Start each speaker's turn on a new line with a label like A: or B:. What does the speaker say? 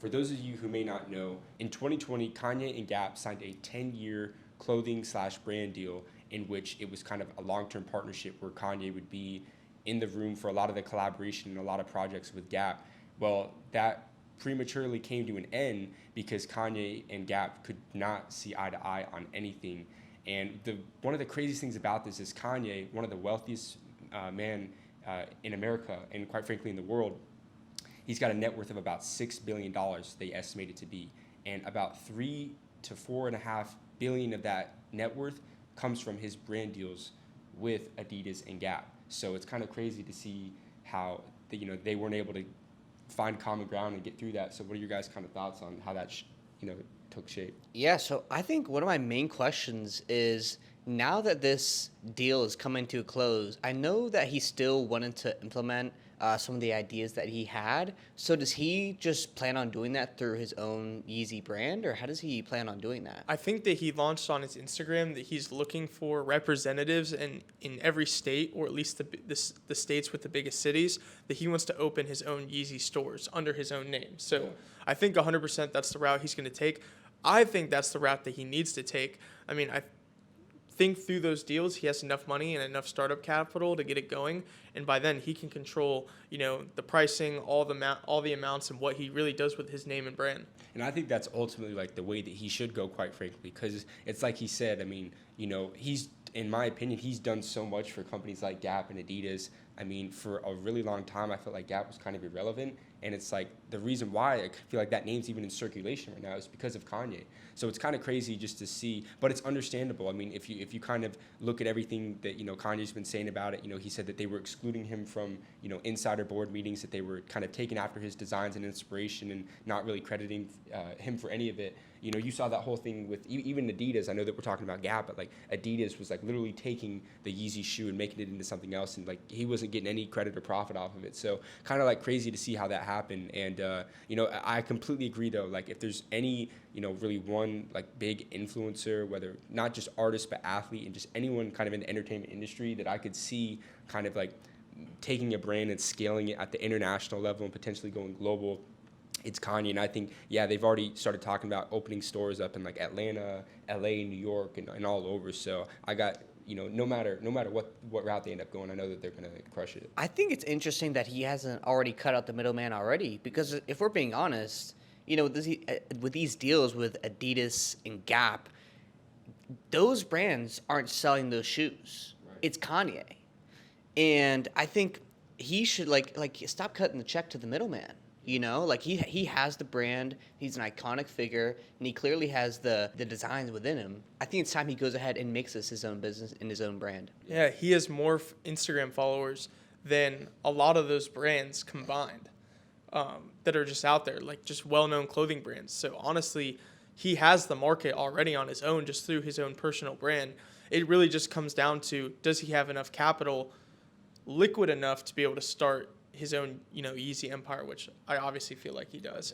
A: For those of you who may not know, in 2020, Kanye and Gap signed a 10-year clothing/brand deal in which it was kind of a long-term partnership where Kanye would be in the room for a lot of the collaboration and a lot of projects with Gap. Well, that prematurely came to an end because Kanye and Gap could not see eye to eye on anything. And one of the craziest things about this is Kanye, one of the wealthiest men in America and quite frankly in the world, he's got a net worth of about $6 billion, they estimate it to be. And about 3 to 4.5 billion of that net worth comes from his brand deals with Adidas and Gap. So it's kind of crazy to see how they weren't able to find common ground and get through that. So what are your guys' kind of thoughts on how that took shape?
B: Yeah, so I think one of my main questions is, now that this deal is coming to a close, I know that he still wanted to implement some of the ideas that he had. So does he just plan on doing that through his own Yeezy brand, or how does he plan on doing that?
C: I think that he launched on his Instagram that he's looking for representatives in every state, or at least the states with the biggest cities, that he wants to open his own Yeezy stores under his own name. So I think 100% that's the route he's going to take. I think that's the route that he needs to take. I mean, I think through those deals, he has enough money and enough startup capital to get it going, and by then he can control, the pricing, all the amounts, and what he really does with his name and brand.
A: And I think that's ultimately like the way that he should go, quite frankly, because it's like he said. I mean, he's, in my opinion, he's done so much for companies like Gap and Adidas. I mean, for a really long time, I felt like Gap was kind of irrelevant. And it's like the reason why I feel like that name's even in circulation right now is because of Kanye. So it's kind of crazy just to see, but it's understandable. I mean, if you kind of look at everything that, Kanye's been saying about it, he said that they were excluding him from, insider board meetings, that they were kind of taking after his designs and inspiration and not really crediting him for any of it. You saw that whole thing with even Adidas. I know that we're talking about Gap, but like Adidas was like literally taking the Yeezy shoe and making it into something else, and like he wasn't getting any credit or profit off of it. So kind of like crazy to see how that happened. And I completely agree though. Like if there's any really one like big influencer, whether not just artist but athlete and just anyone kind of in the entertainment industry that I could see kind of like taking a brand and scaling it at the international level and potentially going global, it's Kanye. And I think, they've already started talking about opening stores up in like Atlanta, LA, New York, and all over. So I got, no matter what route they end up going, I know that they're going to crush it.
B: I think it's interesting that he hasn't already cut out the middleman already, because if we're being honest, with these deals with Adidas and Gap, those brands aren't selling those shoes. Right. It's Kanye. And I think he should like stop cutting the check to the middleman. He has the brand, he's an iconic figure, and he clearly has the designs within him. I think it's time he goes ahead and makes this his own business and his own brand.
C: Yeah, he has more Instagram followers than a lot of those brands combined that are just out there, like just well-known clothing brands. So honestly, he has the market already on his own just through his own personal brand. It really just comes down to, does he have enough capital, liquid enough to be able to start his own, Yeezy empire, which I obviously feel like he does.